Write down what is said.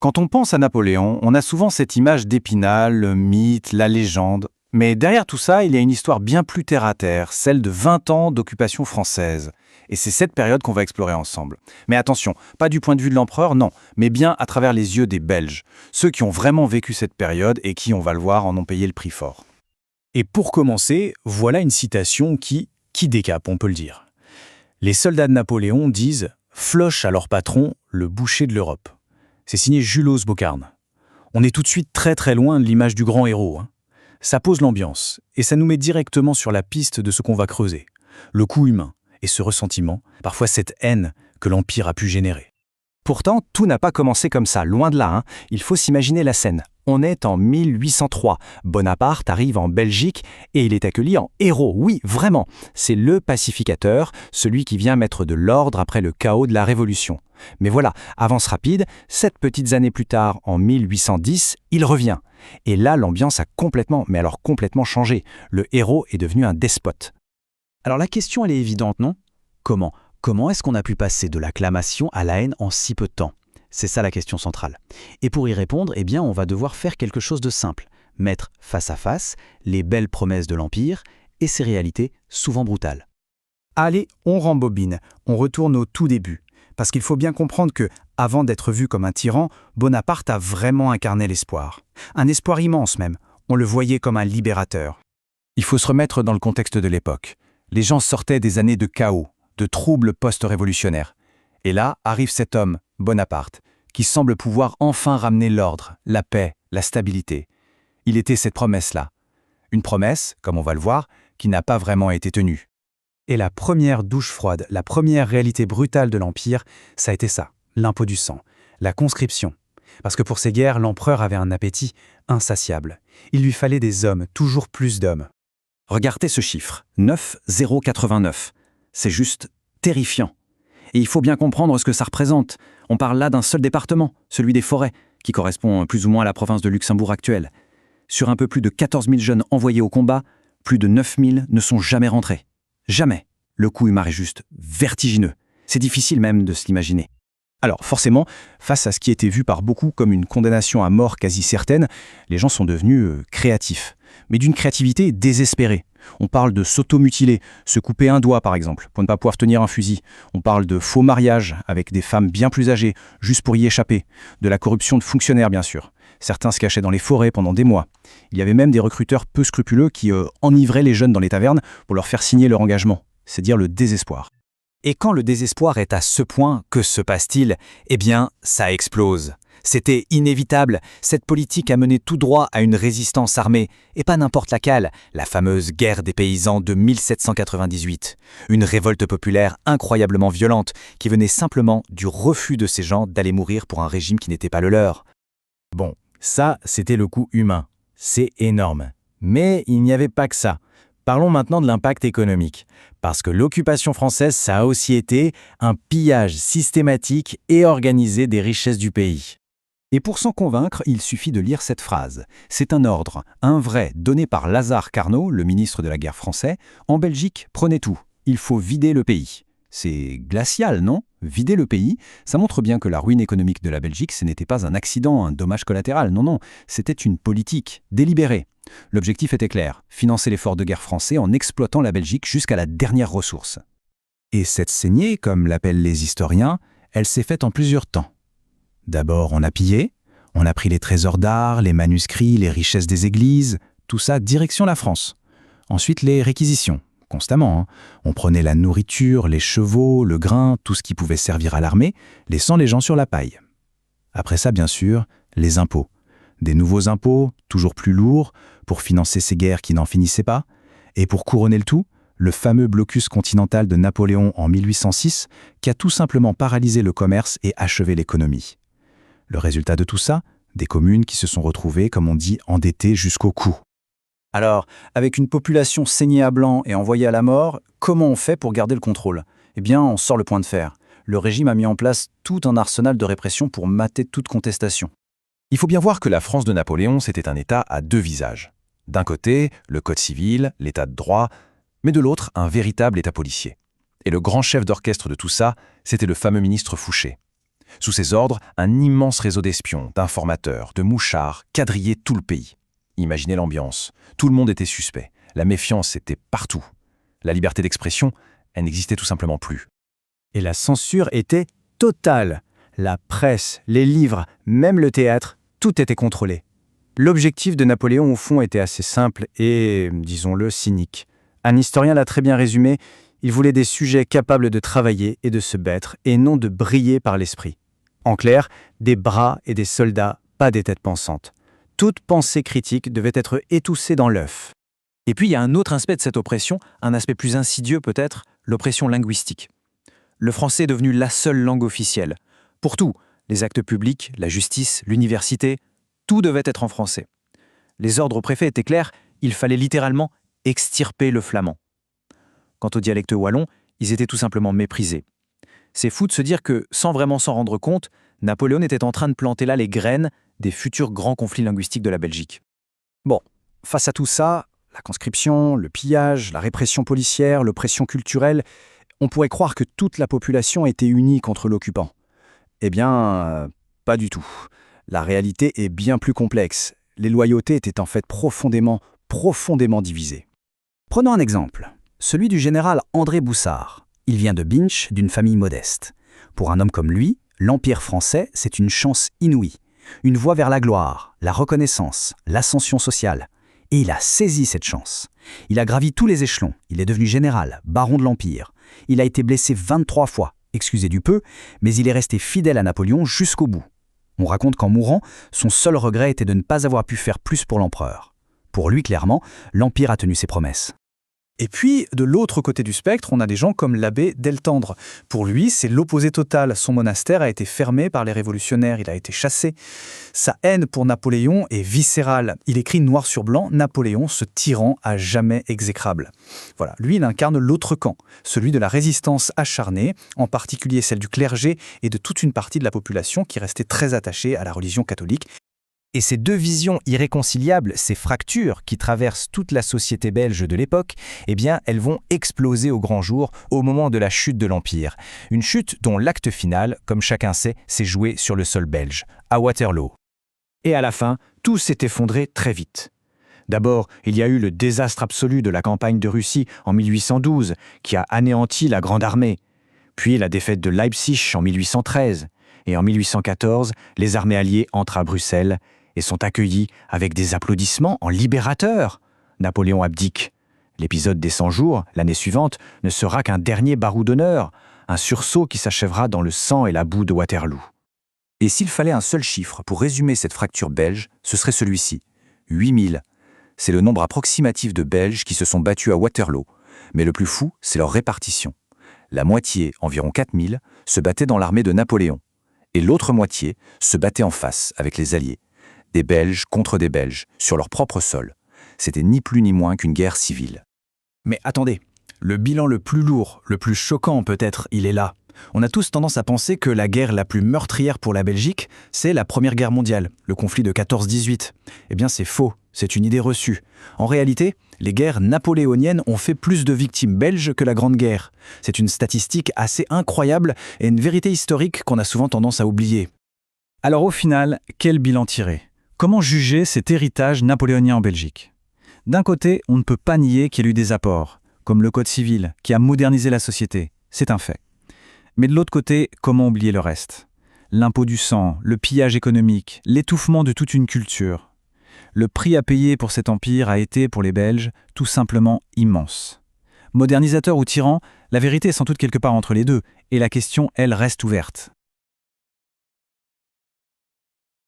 Quand on pense à Napoléon, on a souvent cette image d'Épinal, le mythe, la légende. Mais derrière tout ça, il y a une histoire bien plus terre-à-terre, celle de 20 ans d'occupation française. Et c'est cette période qu'on va explorer ensemble. Mais attention, pas du point de vue de l'empereur, non, mais bien à travers les yeux des Belges, ceux qui ont vraiment vécu cette période et qui, on va le voir, en ont payé le prix fort. Et pour commencer, voilà une citation qui décape, on peut le dire. Les soldats de Napoléon disent « Floche à leur patron, le boucher de l'Europe ». C'est signé Julos Bocarne. On est tout de suite très très loin de l'image du grand héros. Ça pose l'ambiance, et ça nous met directement sur la piste de ce qu'on va creuser. Le coût humain, et ce ressentiment, parfois cette haine que l'Empire a pu générer. Pourtant, tout n'a pas commencé comme ça, loin de là. Il faut s'imaginer la scène. On est en 1803. Bonaparte arrive en Belgique et il est accueilli en héros. Oui, vraiment. C'est le pacificateur, celui qui vient mettre de l'ordre après le chaos de la Révolution. Mais voilà, avance rapide, 7 petites années plus tard, en 1810, il revient. Et là, l'ambiance a complètement changé. Le héros est devenu un despote. Alors la question, elle est évidente, non? Comment est-ce qu'on a pu passer de l'acclamation à la haine en si peu de temps? C'est ça la question centrale. Et pour y répondre, on va devoir faire quelque chose de simple. Mettre face à face les belles promesses de l'Empire et ses réalités souvent brutales. Allez, on rembobine, on retourne au tout début. Parce qu'il faut bien comprendre que, avant d'être vu comme un tyran, Bonaparte a vraiment incarné l'espoir. Un espoir immense même. On le voyait comme un libérateur. Il faut se remettre dans le contexte de l'époque. Les gens sortaient des années de chaos, de troubles post-révolutionnaires. Et là arrive cet homme, Bonaparte, qui semble pouvoir enfin ramener l'ordre, la paix, la stabilité. Il était cette promesse-là. Une promesse, comme on va le voir, qui n'a pas vraiment été tenue. Et la première douche froide, la première réalité brutale de l'Empire, ça a été ça, l'impôt du sang, la conscription. Parce que pour ces guerres, l'empereur avait un appétit insatiable. Il lui fallait des hommes, toujours plus d'hommes. Regardez ce chiffre, 9,089. C'est juste terrifiant. Et il faut bien comprendre ce que ça représente. On parle là d'un seul département, celui des Forêts, qui correspond plus ou moins à la province de Luxembourg actuelle. Sur un peu plus de 14 000 jeunes envoyés au combat, plus de 9 000 ne sont jamais rentrés. Jamais. Le coût humain est juste vertigineux. C'est difficile même de se l'imaginer. Alors forcément, face à ce qui était vu par beaucoup comme une condamnation à mort quasi certaine, les gens sont devenus créatifs. Mais d'une créativité désespérée. On parle de s'automutiler, se couper un doigt par exemple, pour ne pas pouvoir tenir un fusil. On parle de faux mariages avec des femmes bien plus âgées, juste pour y échapper. De la corruption de fonctionnaires bien sûr. Certains se cachaient dans les forêts pendant des mois. Il y avait même des recruteurs peu scrupuleux qui enivraient les jeunes dans les tavernes pour leur faire signer leur engagement. C'est dire le désespoir. Et quand le désespoir est à ce point, que se passe-t-il? Ça explose. C'était inévitable. Cette politique a mené tout droit à une résistance armée, et pas n'importe laquelle, la fameuse guerre des paysans de 1798. Une révolte populaire incroyablement violente qui venait simplement du refus de ces gens d'aller mourir pour un régime qui n'était pas le leur. Bon, ça, c'était le coût humain. C'est énorme. Mais il n'y avait pas que ça. Parlons maintenant de l'impact économique. Parce que l'occupation française, ça a aussi été un pillage systématique et organisé des richesses du pays. Et pour s'en convaincre, il suffit de lire cette phrase. C'est un ordre, un vrai, donné par Lazare Carnot, le ministre de la guerre français. En Belgique, prenez tout. Il faut vider le pays. C'est glacial, non? Vider le pays, ça montre bien que la ruine économique de la Belgique, ce n'était pas un accident, un dommage collatéral. Non, c'était une politique délibérée. L'objectif était clair, financer l'effort de guerre français en exploitant la Belgique jusqu'à la dernière ressource. Et cette saignée, comme l'appellent les historiens, elle s'est faite en plusieurs temps. D'abord, on a pillé, on a pris les trésors d'art, les manuscrits, les richesses des églises, tout ça direction la France. Ensuite, les réquisitions, constamment. On prenait la nourriture, les chevaux, le grain, tout ce qui pouvait servir à l'armée, laissant les gens sur la paille. Après ça, bien sûr, les impôts. Des nouveaux impôts, toujours plus lourds, pour financer ces guerres qui n'en finissaient pas. Et pour couronner le tout, le fameux blocus continental de Napoléon en 1806, qui a tout simplement paralysé le commerce et achevé l'économie. Le résultat de tout ça, des communes qui se sont retrouvées, comme on dit, endettées jusqu'au cou. Alors, avec une population saignée à blanc et envoyée à la mort, comment on fait pour garder le contrôle? On sort le point de fer. Le régime a mis en place tout un arsenal de répression pour mater toute contestation. Il faut bien voir que la France de Napoléon, c'était un État à deux visages. D'un côté, le Code civil, l'État de droit, mais de l'autre, un véritable État policier. Et le grand chef d'orchestre de tout ça, c'était le fameux ministre Fouché. Sous ses ordres, un immense réseau d'espions, d'informateurs, de mouchards quadrillait tout le pays. Imaginez l'ambiance. Tout le monde était suspect. La méfiance était partout. La liberté d'expression, elle n'existait tout simplement plus. Et la censure était totale. La presse, les livres, même le théâtre, tout était contrôlé. L'objectif de Napoléon, au fond, était assez simple et, disons-le, cynique. Un historien l'a très bien résumé, il voulait des sujets capables de travailler et de se battre, et non de briller par l'esprit. En clair, des bras et des soldats, pas des têtes pensantes. Toute pensée critique devait être étoussée dans l'œuf. Et puis il y a un autre aspect de cette oppression, un aspect plus insidieux peut-être, l'oppression linguistique. Le français est devenu la seule langue officielle. Pour tout, les actes publics, la justice, l'université, tout devait être en français. Les ordres au préfet étaient clairs, il fallait littéralement extirper le flamand. Quant aux dialectes wallons, ils étaient tout simplement méprisés. C'est fou de se dire que, sans vraiment s'en rendre compte, Napoléon était en train de planter là les graines des futurs grands conflits linguistiques de la Belgique. Bon, face à tout ça, la conscription, le pillage, la répression policière, l'oppression culturelle, on pourrait croire que toute la population était unie contre l'occupant. Eh bien, pas du tout. La réalité est bien plus complexe. Les loyautés étaient en fait profondément divisées. Prenons un exemple, celui du général André Boussard. Il vient de Binche, d'une famille modeste. Pour un homme comme lui, l'Empire français, c'est une chance inouïe. Une voie vers la gloire, la reconnaissance, l'ascension sociale. Et il a saisi cette chance. Il a gravi tous les échelons. Il est devenu général, baron de l'Empire. Il a été blessé 23 fois, excusez du peu, mais il est resté fidèle à Napoléon jusqu'au bout. On raconte qu'en mourant, son seul regret était de ne pas avoir pu faire plus pour l'empereur. Pour lui, clairement, l'Empire a tenu ses promesses. Et puis, de l'autre côté du spectre, on a des gens comme l'abbé Deltendre. Pour lui, c'est l'opposé total. Son monastère a été fermé par les révolutionnaires, il a été chassé. Sa haine pour Napoléon est viscérale. Il écrit noir sur blanc « Napoléon, ce tyran à jamais exécrable ». Voilà, lui, il incarne l'autre camp, celui de la résistance acharnée, en particulier celle du clergé et de toute une partie de la population qui restait très attachée à la religion catholique. Et ces deux visions irréconciliables, ces fractures qui traversent toute la société belge de l'époque, eh bien, elles vont exploser au grand jour au moment de la chute de l'Empire. Une chute dont l'acte final, comme chacun sait, s'est joué sur le sol belge, à Waterloo. Et à la fin, tout s'est effondré très vite. D'abord, il y a eu le désastre absolu de la campagne de Russie en 1812, qui a anéanti la Grande Armée. Puis la défaite de Leipzig en 1813. Et en 1814, les armées alliées entrent à Bruxelles et sont accueillis avec des applaudissements en libérateurs. Napoléon abdique. L'épisode des 100 jours, l'année suivante, ne sera qu'un dernier barou d'honneur, un sursaut qui s'achèvera dans le sang et la boue de Waterloo. Et s'il fallait un seul chiffre pour résumer cette fracture belge, ce serait celui-ci, 8000. C'est le nombre approximatif de Belges qui se sont battus à Waterloo. Mais le plus fou, c'est leur répartition. La moitié, environ 4000, se battait dans l'armée de Napoléon. Et l'autre moitié se battait en face avec les Alliés. Des Belges contre des Belges, sur leur propre sol. C'était ni plus ni moins qu'une guerre civile. Mais attendez, le bilan le plus lourd, le plus choquant peut-être, il est là. On a tous tendance à penser que la guerre la plus meurtrière pour la Belgique, c'est la Première Guerre mondiale, le conflit de 14-18. Eh bien c'est faux, c'est une idée reçue. En réalité, les guerres napoléoniennes ont fait plus de victimes belges que la Grande Guerre. C'est une statistique assez incroyable et une vérité historique qu'on a souvent tendance à oublier. Alors au final, quel bilan tirer ? Comment juger cet héritage napoléonien en Belgique ? D'un côté, on ne peut pas nier qu'il y a eu des apports, comme le Code civil, qui a modernisé la société. C'est un fait. Mais de l'autre côté, comment oublier le reste ? L'impôt du sang, le pillage économique, l'étouffement de toute une culture. Le prix à payer pour cet empire a été, pour les Belges, tout simplement immense. Modernisateur ou tyran, la vérité est sans doute quelque part entre les deux, et la question, elle, reste ouverte.